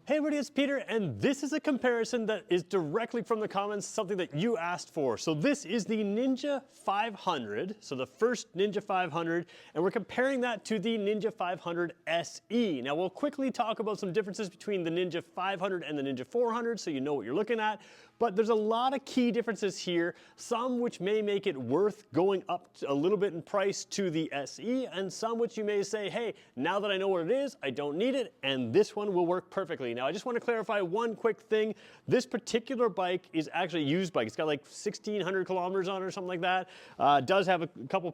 Hey everybody, it's Peter, and this is a comparison that is directly from the comments, something that you asked for. So this is the Ninja 500, so the first Ninja 500, and we're comparing that to the Ninja 500 SE. Now we'll quickly talk about some differences between the Ninja 500 and the Ninja 400 so you know what you're looking at, but there's a lot of key differences here, some which may make it worth going up a little bit in price to the SE, and some which you may say, hey, now that I know what it is, I don't need it, and this one will work perfectly. Now, I just want to clarify one quick thing. This particular bike is actually a used bike. It's got like 1,600 kilometers on it or something like that. It does have a couple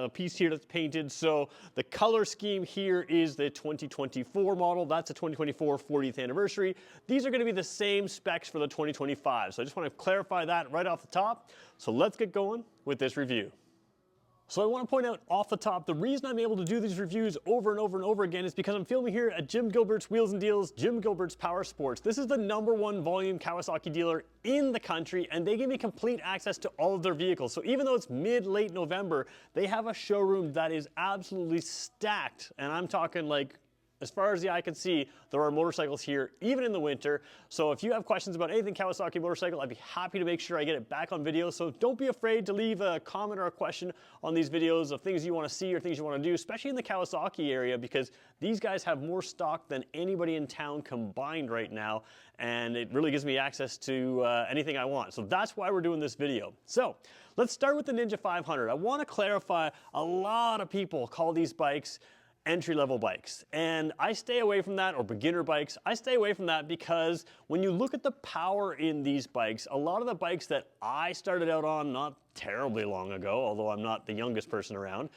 piece here that's painted. So the color scheme here is the 2024 model. That's a 2024 40th anniversary. These are going to be the same specs for the 2025. So I just want to clarify that right off the top. So let's get going with this review. So I want to point out off the top, the reason I'm able to do these reviews over and over and over again is because I'm filming here at Jim Gilbert's Wheels and Deals, Jim Gilbert's Power Sports. This is the #1 volume Kawasaki dealer in the country, and they give me complete access to all of their vehicles. So even though it's mid-late November, they have a showroom that is absolutely stacked, and I'm talking like, as far as the eye can see, there are motorcycles here, even in the winter. So if you have questions about anything Kawasaki motorcycle, I'd be happy to make sure I get it back on video. So don't be afraid to leave a comment or a question on these videos of things you want to see or things you want to do, especially in the Kawasaki area, because these guys have more stock than anybody in town combined right now. And it really gives me access to anything I want. So that's why we're doing this video. So let's start with the Ninja 500. I want to clarify, a lot of people call these bikes entry-level bikes, and I stay away from that, or beginner bikes. I stay away from that because when you look at the power in these bikes, a lot of the bikes that I started out on not terribly long ago, although I'm not the youngest person around,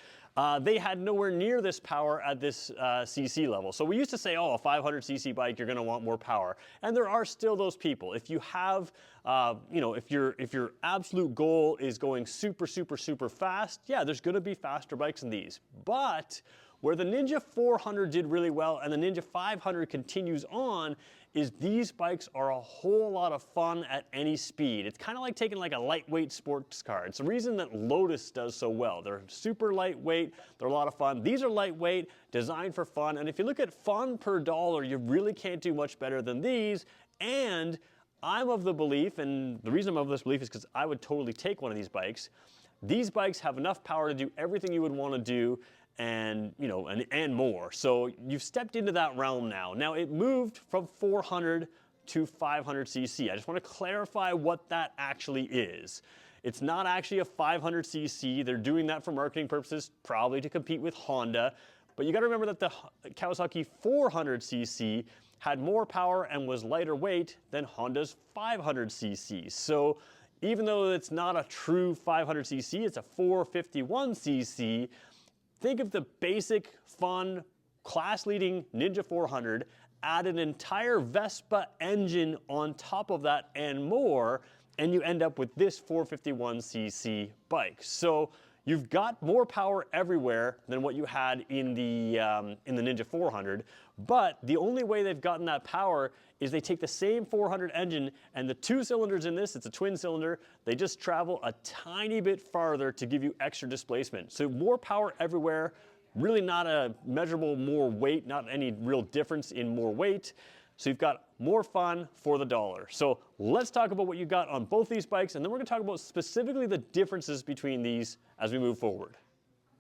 they had nowhere near this power at this CC level. So we used to say, oh, a 500cc bike, you're going to want more power, and there are still those people. If you have, if your absolute goal is going super, super, super fast, yeah, there's going to be faster bikes than these, but where the Ninja 400 did really well and the Ninja 500 continues on is these bikes are a whole lot of fun at any speed. It's kind of like taking like a lightweight sports car. It's the reason that Lotus does so well. They're super lightweight, they're a lot of fun. These are lightweight, designed for fun, and if you look at fun per dollar, you really can't do much better than these. And I'm of the belief, and the reason I'm of this belief is because I would totally take one of these bikes. These bikes have enough power to do everything you would want to do, and and more. So you've stepped into that realm now. Now it moved from 400 to 500cc. I just want to clarify what that actually is. It's not actually a 500cc. They're doing that for marketing purposes, probably to compete with Honda. But you got to remember that the Kawasaki 400cc had more power and was lighter weight than Honda's 500cc. So even though it's not a true 500cc, it's a 451cc. Think of the basic, fun, class-leading Ninja 400, add an entire Vespa engine on top of that and more, and you end up with this 451cc bike. So you've got more power everywhere than what you had in the Ninja 400, but the only way they've gotten that power is they take the same 400 engine, and the 2 cylinders in this, it's a twin cylinder, they just travel a tiny bit farther to give you extra displacement. So more power everywhere, really not a measurable more weight, not any real difference in more weight. So you've got more fun for the dollar. So let's talk about what you got on both these bikes, and then we're gonna talk about specifically the differences between these as we move forward.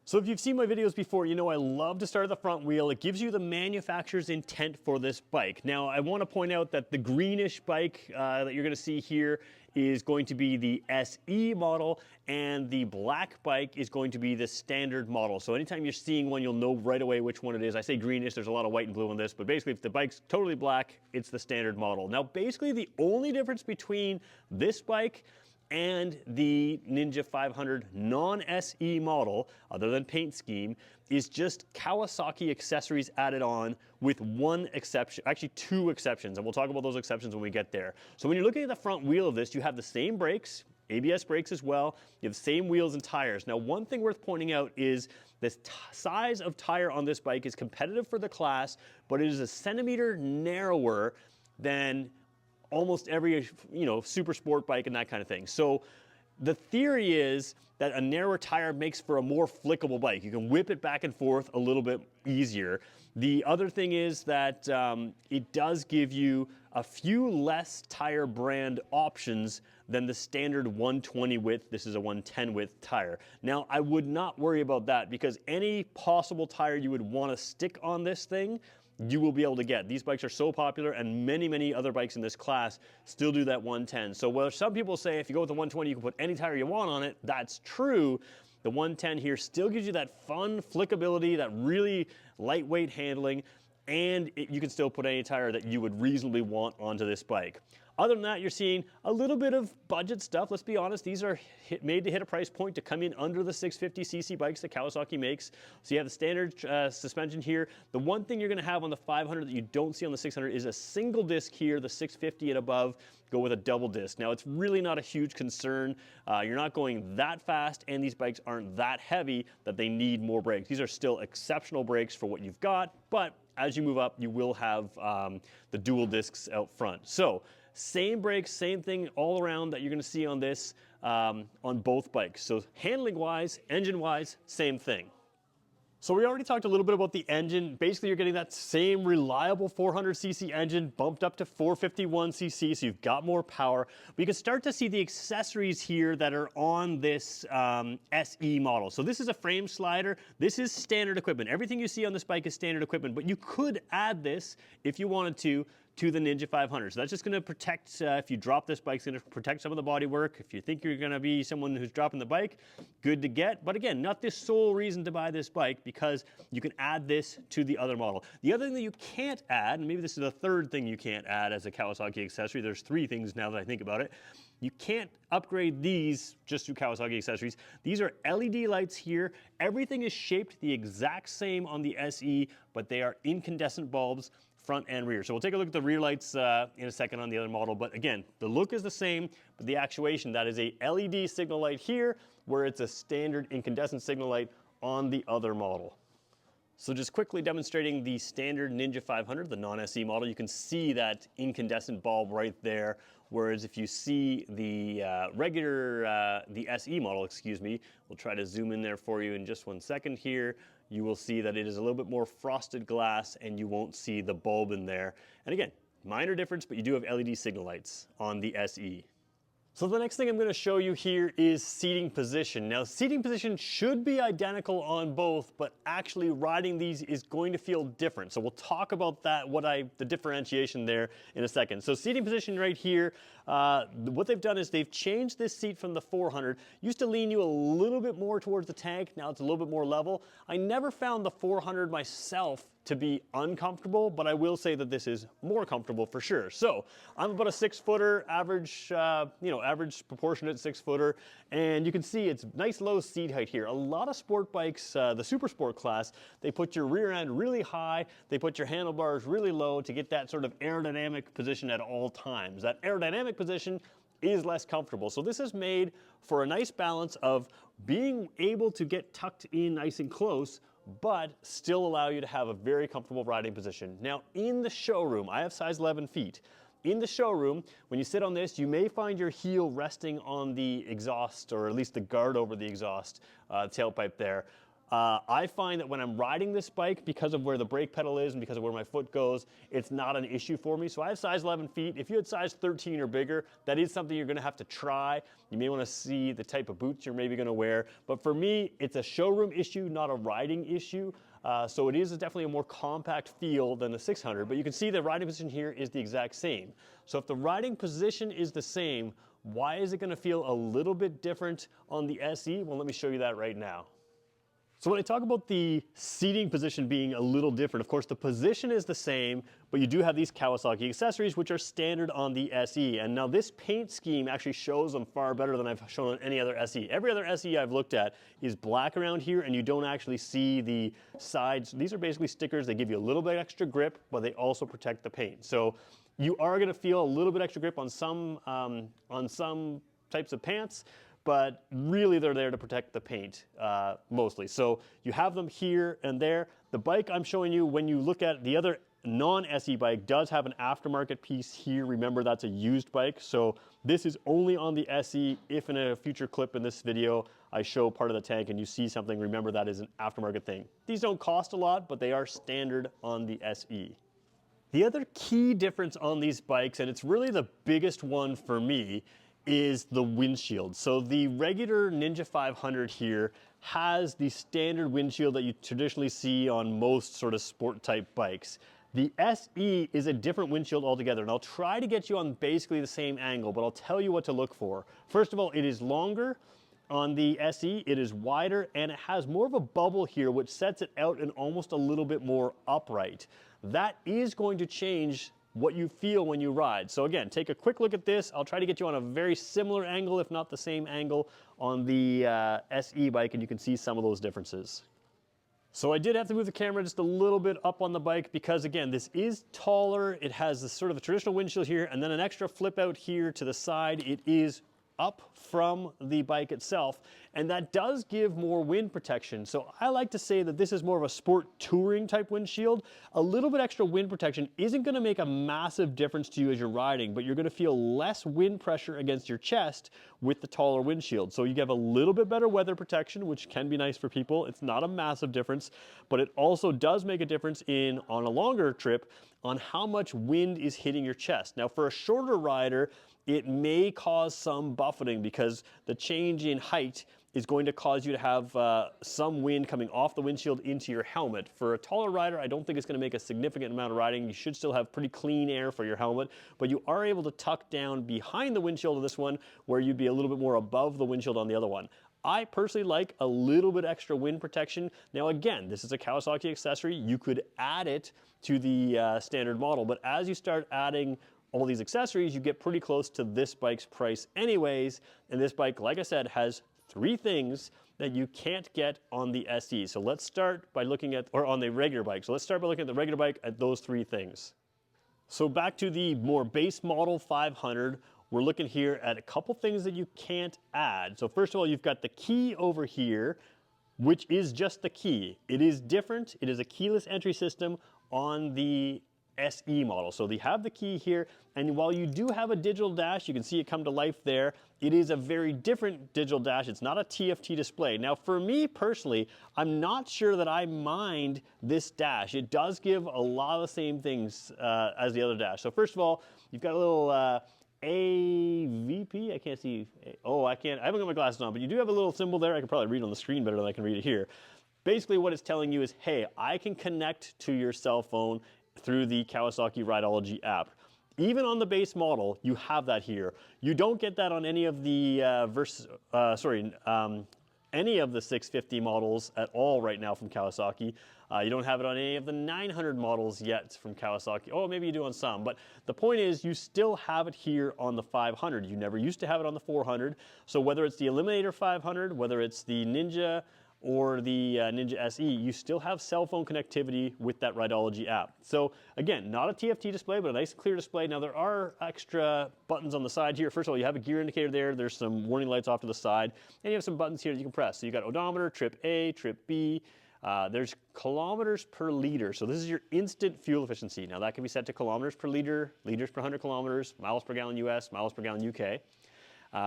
So if you've seen my videos before, you know I love to start at the front wheel. It gives you the manufacturer's intent for this bike. Now, I want to point out that the greenish bike that you're going to see here is going to be the SE model, and the black bike is going to be the standard model. So anytime you're seeing one, you'll know right away which one it is. I say greenish, there's a lot of white and blue on this, but basically if the bike's totally black, it's the standard model. Now, basically the only difference between this bike and the Ninja 500 non-SE model, other than paint scheme, is just Kawasaki accessories added on, with one exception, actually 2 exceptions, and we'll talk about those exceptions when we get there. So when you're looking at the front wheel of this, you have the same brakes, ABS brakes as well, you have the same wheels and tires. Now, one thing worth pointing out is the size of tire on this bike is competitive for the class, but it is a centimeter narrower than almost every super sport bike and that kind of thing. So the theory is that a narrower tire makes for a more flickable bike. You can whip it back and forth a little bit easier. The other thing is that it does give you a few less tire brand options than the standard 120 width. This is a 110 width tire. Now, I would not worry about that because any possible tire you would want to stick on this thing, you will be able to get. These bikes are so popular, and many, many other bikes in this class still do that 110. So where some people say if you go with the 120, you can put any tire you want on it, that's true. The 110 here still gives you that fun flickability, that really lightweight handling, and you can still put any tire that you would reasonably want onto this bike. Other than that, you're seeing a little bit of budget stuff. Let's be honest, these are made to hit a price point to come in under the 650cc bikes that Kawasaki makes. So you have the standard suspension here. The one thing you're gonna have on the 500 that you don't see on the 600 is a single disc here. The 650 and above go with a double disc. Now, it's really not a huge concern. You're not going that fast, and these bikes aren't that heavy that they need more brakes. These are still exceptional brakes for what you've got, but as you move up, you will have the dual discs out front. So, same brakes, same thing all around that you're gonna see on this, on both bikes. So handling-wise, engine-wise, same thing. So we already talked a little bit about the engine. Basically, you're getting that same reliable 400cc engine bumped up to 451cc, so you've got more power. But you can start to see the accessories here that are on this SE model. So this is a frame slider. This is standard equipment. Everything you see on this bike is standard equipment, but you could add this if you wanted to the Ninja 500. So that's just gonna protect, if you drop this bike, it's gonna protect some of the bodywork. If you think you're gonna be someone who's dropping the bike, good to get. But again, not the sole reason to buy this bike, because you can add this to the other model. The other thing that you can't add, and maybe this is the third thing you can't add as a Kawasaki accessory, there's three things now that I think about it. You can't upgrade these just through Kawasaki accessories. These are LED lights here. Everything is shaped the exact same on the SE, but they are incandescent bulbs, front and rear. So we'll take a look at the rear lights in a second on the other model, but again, the look is the same, but the actuation, that is a LED signal light here, where it's a standard incandescent signal light on the other model. So just quickly demonstrating the standard Ninja 500, the non-SE model, you can see that incandescent bulb right there, whereas if you see the the SE model, excuse me, we'll try to zoom in there for you in just 1 second here, you will see that it is a little bit more frosted glass and you won't see the bulb in there. And again, minor difference, but you do have LED signal lights on the SE. So the next thing I'm going to show you here is seating position. Now, seating position should be identical on both, but actually riding these is going to feel different. So we'll talk about that, the differentiation there in a second. So seating position right here, what they've done is they've changed this seat from the 400. Used to lean you a little bit more towards the tank, now it's a little bit more level. I never found the 400 myself to be uncomfortable, but I will say that this is more comfortable for sure. So I'm about a 6-footer, average, average proportionate 6-footer, and you can see it's nice low seat height here. A lot of sport bikes, the super sport class, they put your rear end really high, they put your handlebars really low to get that sort of aerodynamic position at all times. That aerodynamic position is less comfortable. So this is made for a nice balance of being able to get tucked in nice and close, but still allow you to have a very comfortable riding position. Now, in the showroom, I have size 11 feet. In the showroom, when you sit on this, you may find your heel resting on the exhaust, or at least the guard over the exhaust tailpipe there. I find that when I'm riding this bike, because of where the brake pedal is and because of where my foot goes, it's not an issue for me. So I have size 11 feet. If you had size 13 or bigger, that is something you're gonna have to try. You may wanna see the type of boots you're maybe gonna wear. But for me, it's a showroom issue, not a riding issue. So it is definitely a more compact feel than the 600, but you can see the riding position here is the exact same. So if the riding position is the same, why is it gonna feel a little bit different on the SE? Well, let me show you that right now. So when I talk about the seating position being a little different, of course the position is the same, but you do have these Kawasaki accessories which are standard on the SE. And now this paint scheme actually shows them far better than I've shown on any other SE. Every other SE I've looked at is black around here and you don't actually see the sides. These are basically stickers. They give you a little bit extra grip, but they also protect the paint. So you are gonna feel a little bit extra grip on some types of pants, but really they're there to protect the paint mostly. So you have them here and there. The bike I'm showing you, when you look at the other non-SE bike, does have an aftermarket piece here. Remember, that's a used bike. So this is only on the SE. If in a future clip in this video, I show part of the tank and you see something, remember that is an aftermarket thing. These don't cost a lot, but they are standard on the SE. The other key difference on these bikes, and it's really the biggest one for me, is the windshield. So the regular Ninja 500 here has the standard windshield that you traditionally see on most sort of sport type bikes. The SE is a different windshield altogether, and I'll try to get you on basically the same angle, but I'll tell you what to look for. First of all, it is longer. On the SE, it is wider, and it has more of a bubble here, which sets it out and almost a little bit more upright. That is going to change what you feel when you ride. So again, take a quick look at this. I'll try to get you on a very similar angle, if not the same angle, on the SE bike, and you can see some of those differences. So I did have to move the camera just a little bit up on the bike because, again, this is taller. It has this sort of a traditional windshield here and then an extra flip out here to the side. It is up from the bike itself, and that does give more wind protection. So I like to say that this is more of a sport touring type windshield. A little bit extra wind protection isn't going to make a massive difference to you as you're riding, but you're going to feel less wind pressure against your chest with the taller windshield. So you have a little bit better weather protection, which can be nice for people. It's not a massive difference, but it also does make a difference on a longer trip on how much wind is hitting your chest. Now for a shorter rider, it may cause some buffeting because the change in height is going to cause you to have some wind coming off the windshield into your helmet. For a taller rider, I don't think it's going to make a significant amount of riding. You should still have pretty clean air for your helmet, but you are able to tuck down behind the windshield of this one where you'd be a little bit more above the windshield on the other one. I personally like a little bit extra wind protection. Now again, this is a Kawasaki accessory. You could add it to the standard model, but as you start adding all these accessories, you get pretty close to this bike's price anyways. And this bike, like I said, has 3 things that you can't get on the SE. So let's start by looking at, or on the regular bike. So let's start by looking at the regular bike at those 3 things. So back to the more base model 500, we're looking here at a couple things that you can't add. So first of all, you've got the key over here, which is just the key. It is different. It is a keyless entry system on the SE model. So they have the key here, and while you do have a digital dash, you can see it come to life there. It is a very different digital dash. It's not a TFT display. Now for me personally, I'm not sure that I mind this dash. It does give a lot of the same things as the other dash. So first of all, you've got a little AVP, I can't see, I haven't got my glasses on, but you do have a little symbol there. I can probably read on the screen better than I can read it here. Basically what it's telling you is, hey, I can connect to your cell phone through the Kawasaki Rideology app. Even on the base model, you have that here. You don't get that on any of the any of the 650 models at all right now from Kawasaki. You don't have it on any of the 900 models yet from Kawasaki. Oh, maybe you do on some, but the point is you still have it here on the 500. You never used to have it on the 400. So whether it's the Eliminator 500, whether it's the Ninja or the Ninja SE, you still have cell phone connectivity with that Rideology app. So again, not a TFT display, but a nice clear display. Now there are extra buttons on the side here. First of all, you have a gear indicator there. There's some warning lights off to the side, and you have some buttons here that you can press. So you got odometer, trip A, trip B. There's kilometers per liter. So this is your instant fuel efficiency. Now that can be set to kilometers per liter, liters per 100 kilometers, miles per gallon US, miles per gallon UK.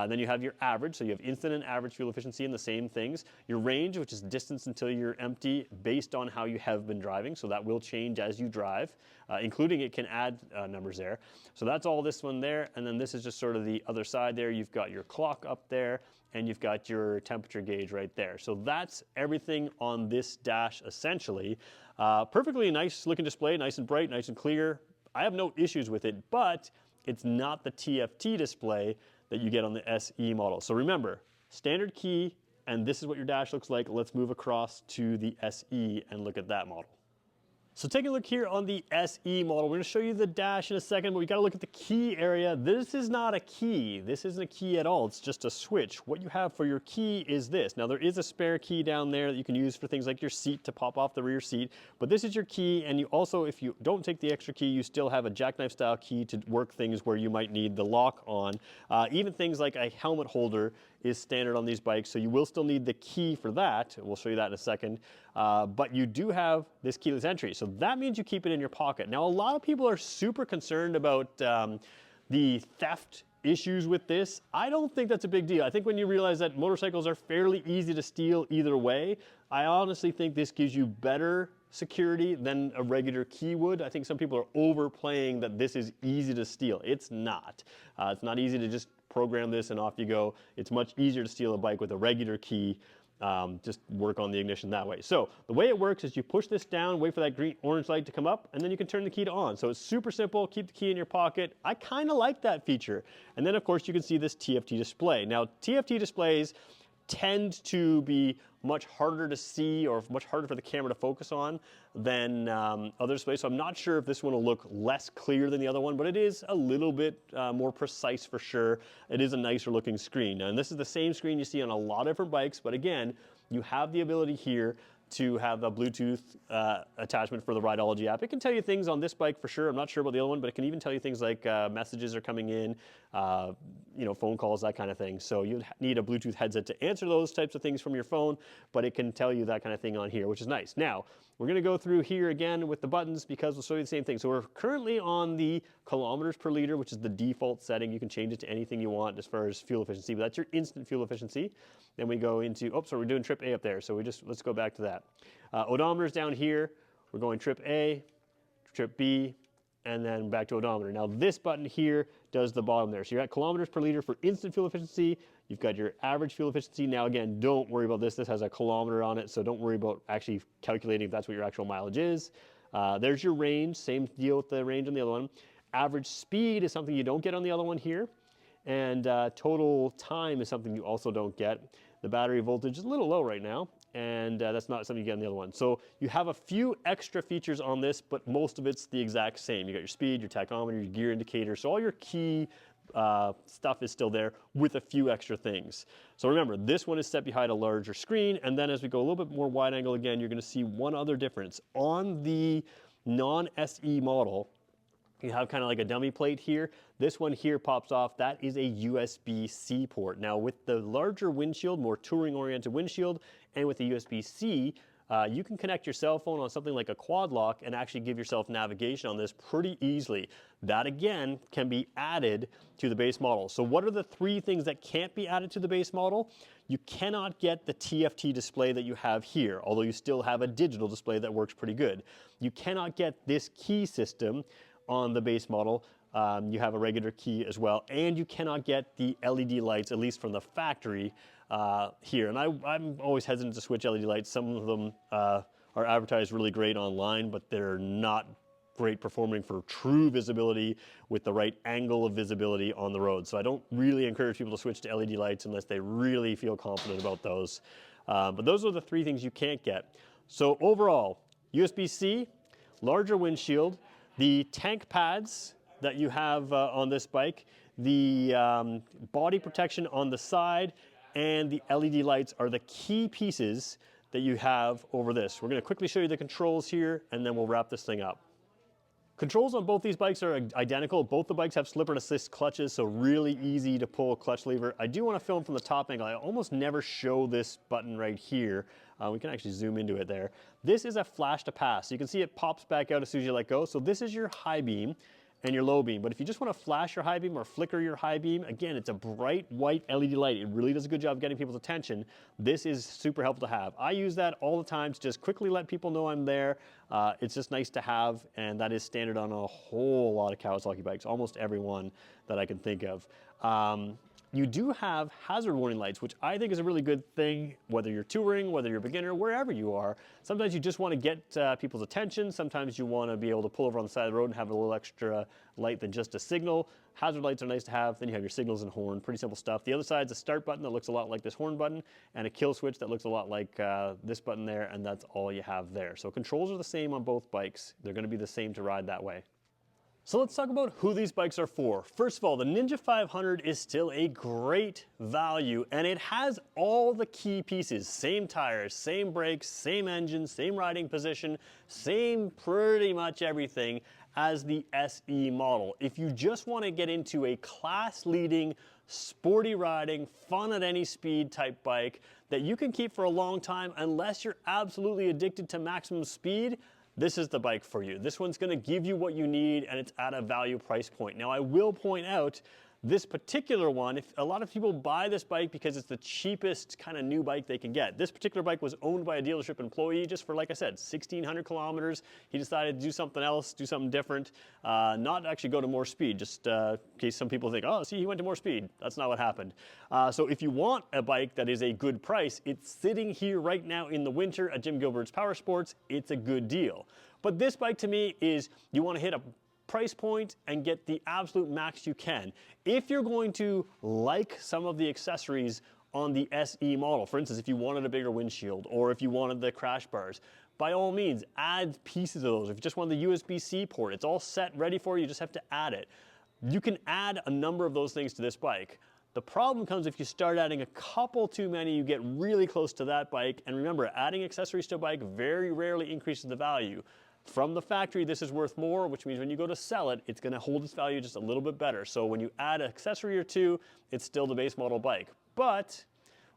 Then you have your average, so you have instant and average fuel efficiency in the same things. Your range, which is distance until you're empty based on how you have been driving, so that will change as you drive, including it can add numbers there. So that's all this one there, and then this is just sort of the other side there. You've got your clock up there, and you've got your temperature gauge right there. So that's everything on this dash essentially. Perfectly nice looking display, nice and bright, nice and clear. I have no issues with it, but it's not the TFT display that you get on the SE model. So remember, standard key, and this is what your dash looks like. Let's move across to the SE and look at that model. So take a look here on the SE model. We're gonna show you the dash in a second, but we gotta look at the key area. This is not a key. This isn't a key at all. It's just a switch. What you have for your key is this. Now there is a spare key down there that you can use for things like your seat to pop off the rear seat, but this is your key, and you also, if you don't take the extra key, you still have a jackknife style key to work things where you might need the lock on. Even things like a helmet holder is standard on these bikes, so you will still need the key for that. We'll show you that in a second. But you do have this keyless entry, so that means you keep it in your pocket. Now, a lot of people are super concerned about the theft issues with this, I don't think that's a big deal. I think when you realize that motorcycles are fairly easy to steal either way, I honestly think this gives you better security than a regular key would. I think some people are overplaying that this is easy to steal. It's not. It's not easy to just program this and off you go. It's much easier to steal a bike with a regular key. Just work on the ignition that way. So the way it works is you push this down, wait for that green orange light to come up, and then you can turn the key to on. So it's super simple. Keep the key in your pocket. I kind of like that feature. And then of course you can see this TFT display. Now TFT displays tend to be much harder to see or much harder for the camera to focus on than other displays. So I'm not sure if this one will look less clear than the other one, but it is a little bit more precise for sure. It is a nicer looking screen. And this is the same screen you see on a lot of different bikes, but again, you have the ability here to have a Bluetooth attachment for the Rideology app. It can tell you things on this bike for sure. I'm not sure about the other one, but it can even tell you things like messages are coming in, you know, phone calls, that kind of thing. So you'd need a Bluetooth headset to answer those types of things from your phone, but it can tell you that kind of thing on here, which is nice. Now, we're gonna go through here again with the buttons because we'll show you the same thing. So we're currently on the kilometers per liter, which is the default setting. You can change it to anything you want as far as fuel efficiency, but that's your instant fuel efficiency. Then we go into, oh, sorry, we're doing trip A up there. So let's go back to that. Odometer's down here. We're going trip A, trip B, and then back to odometer. Now this button here does the bottom there. So you're at kilometers per liter for instant fuel efficiency. You've got your average fuel efficiency. Now again, don't worry about this. This has a kilometer on it, so don't worry about actually calculating if that's what your actual mileage is. There's your range, same deal with the range on the other one. Average speed is something you don't get on the other one here. And total time is something you also don't get. The battery voltage is a little low right now, and that's not something you get on the other one. So you have a few extra features on this, but most of it's the exact same. You got your speed, your tachometer, your gear indicator, so all your key stuff is still there with a few extra things. So remember, this one is set behind a larger screen, and then as we go a little bit more wide angle again, you're gonna see one other difference. On the non-SE model, you have kind of like a dummy plate here. This one here pops off. That is a USB-C port. Now with the larger windshield, more touring-oriented windshield, and with the USB-C, you can connect your cell phone on something like a quad lock and actually give yourself navigation on this pretty easily. That again can be added to the base model. So what are the three things that can't be added to the base model? You cannot get the TFT display that you have here, although you still have a digital display that works pretty good. You cannot get this key system on the base model. You have a regular key as well, and you cannot get the LED lights, at least from the factory here. And I'm always hesitant to switch LED lights. Some of them are advertised really great online, but they're not great performing for true visibility with the right angle of visibility on the road. So I don't really encourage people to switch to LED lights unless they really feel confident about those. But those are the three things you can't get. So overall, USB-C, larger windshield, the tank pads that you have on this bike, the body protection on the side, and the LED lights are the key pieces that you have over this. We're going to quickly show you the controls here, and then we'll wrap this thing up. Controls on both these bikes are identical. Both the bikes have slipper assist clutches, so really easy to pull a clutch lever. I do want to film from the top angle. I almost never show this button right here. We can actually zoom into it there. This is a flash to pass. You can see it pops back out as soon as you let go. So this is your high beam and your low beam. But if you just want to flash your high beam or flicker your high beam, again, it's a bright white LED light. It really does a good job getting people's attention. This is super helpful to have. I use that all the time to just quickly let people know I'm there. It's just nice to have, and that is standard on a whole lot of Kawasaki bikes, almost every one that I can think of. You do have hazard warning lights, which I think is a really good thing, whether you're touring, whether you're a beginner, wherever you are. Sometimes you just want to get people's attention. Sometimes you want to be able to pull over on the side of the road and have a little extra light than just a signal. Hazard lights are nice to have. Then you have your signals and horn, pretty simple stuff. The other side is a start button that looks a lot like this horn button, and a kill switch that looks a lot like this button there, and that's all you have there. So controls are the same on both bikes. They're going to be the same to ride that way. So let's talk about who these bikes are for. First of all, the Ninja 500 is still a great value, and it has all the key pieces. Same tires, same brakes, same engine, same riding position, same pretty much everything as the SE model. If you just want to get into a class-leading, sporty riding, fun at any speed type bike that you can keep for a long time unless you're absolutely addicted to maximum speed, this is the bike for you. This one's going to give you what you need, and it's at a value price point. Now, I will point out This particular one, if a lot of people buy this bike because it's the cheapest kind of new bike they can get. This particular bike was owned by a dealership employee just for, like I said, 1,600 kilometers. He decided to do something else, do something different, not actually go to more speed, just in case some people think, oh, see, he went to more speed. That's not what happened. So if you want a bike that is a good price, it's sitting here right now in the winter at Jim Gilbert's Power Sports. It's a good deal. But this bike to me is, you want to hit a price point and get the absolute max you can. If you're going to like some of the accessories on the SE model, for instance, if you wanted a bigger windshield or if you wanted the crash bars, by all means, add pieces of those. If you just want the USB-C port, it's all set, ready for you, you just have to add it. You can add a number of those things to this bike. The problem comes if you start adding a couple too many, you get really close to that bike. And remember, adding accessories to a bike very rarely increases the value. From the factory, this is worth more, which means when you go to sell it, it's going to hold its value just a little bit better. So when you add an accessory or two, it's still the base model bike. But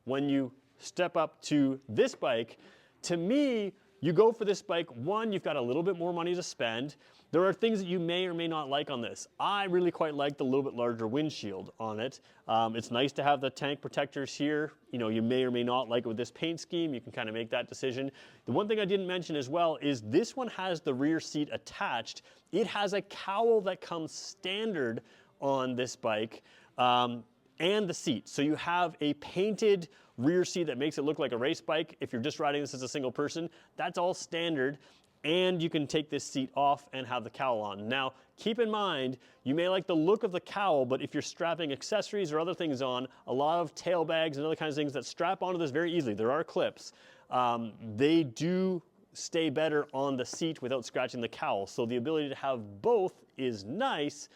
when you step up to this bike, to me, you go for this bike, one, you've got a little bit more money to spend. There are things that you may or may not like on this. I really quite like the little bit larger windshield on it. It's nice to have the tank protectors here. You know, you may or may not like it with this paint scheme. You can kind of make that decision. The one thing I didn't mention as well is this one has the rear seat attached. It has a cowl that comes standard on this bike. And the seat. So you have a painted rear seat that makes it look like a race bike. If you're just riding this as a single person, that's all standard. And you can take this seat off and have the cowl on. Now, keep in mind, you may like the look of the cowl, but if you're strapping accessories or other things on, a lot of tail bags and other kinds of things that strap onto this very easily, there are clips, they do stay better on the seat without scratching the cowl. So the ability to have both is nice,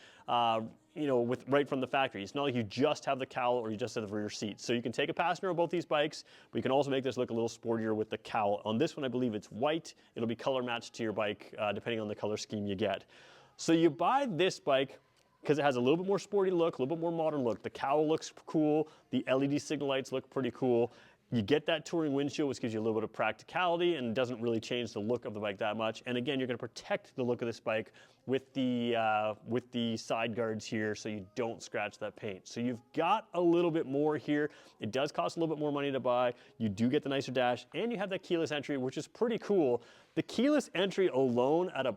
you know, right from the factory. It's not like you just have the cowl or you just have the rear seat. So you can take a passenger on both these bikes, but you can also make this look a little sportier with the cowl. On this one, I believe it's white. It'll be color matched to your bike, depending on the color scheme you get. So you buy this bike because it has a little bit more sporty look, a little bit more modern look. The cowl looks cool. The LED signal lights look pretty cool. You get that touring windshield, which gives you a little bit of practicality and doesn't really change the look of the bike that much. And again, you're going to protect the look of this bike with the side guards here so you don't scratch that paint. So you've got a little bit more here. It does cost a little bit more money to buy. You do get the nicer dash, and you have that keyless entry, which is pretty cool. The keyless entry alone at a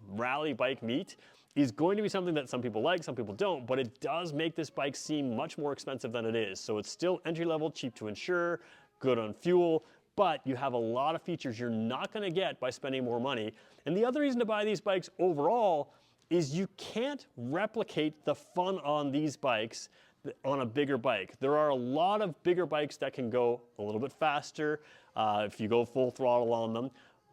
rally bike meet is going to be something that some people like, some people don't, but it does make this bike seem much more expensive than it is. So it's still entry level, cheap to insure, good on fuel, but you have a lot of features you're not gonna get by spending more money. And the other reason to buy these bikes overall is you can't replicate the fun on these bikes on a bigger bike. There are a lot of bigger bikes that can go a little bit faster if you go full throttle on them,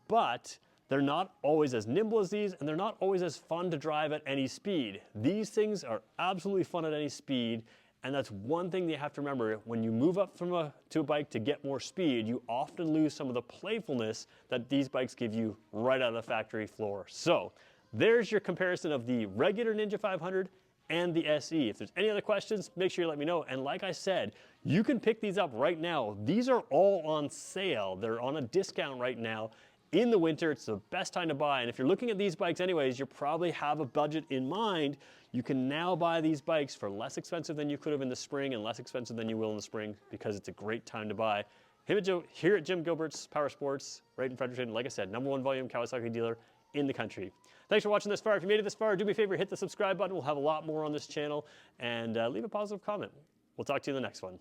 but they're not always as nimble as these, and they're not always as fun to drive at any speed. These things are absolutely fun at any speed, and that's one thing that you have to remember. When you move up to a bike to get more speed, you often lose some of the playfulness that these bikes give you right out of the factory floor. So there's your comparison of the regular Ninja 500 and the SE. If there's any other questions, make sure you let me know. And like I said, you can pick these up right now. These are all on sale. They're on a discount right now. In the winter, it's the best time to buy. And if you're looking at these bikes anyways, you probably have a budget in mind. You can now buy these bikes for less expensive than you could have in the spring and less expensive than you will in the spring because it's a great time to buy. Here at Jim Gilbert's Power Sports, right in Fredericton, like I said, #1 volume Kawasaki dealer in the country. Thanks for watching this far. If you made it this far, do me a favor, hit the subscribe button. We'll have a lot more on this channel, and leave a positive comment. We'll talk to you in the next one.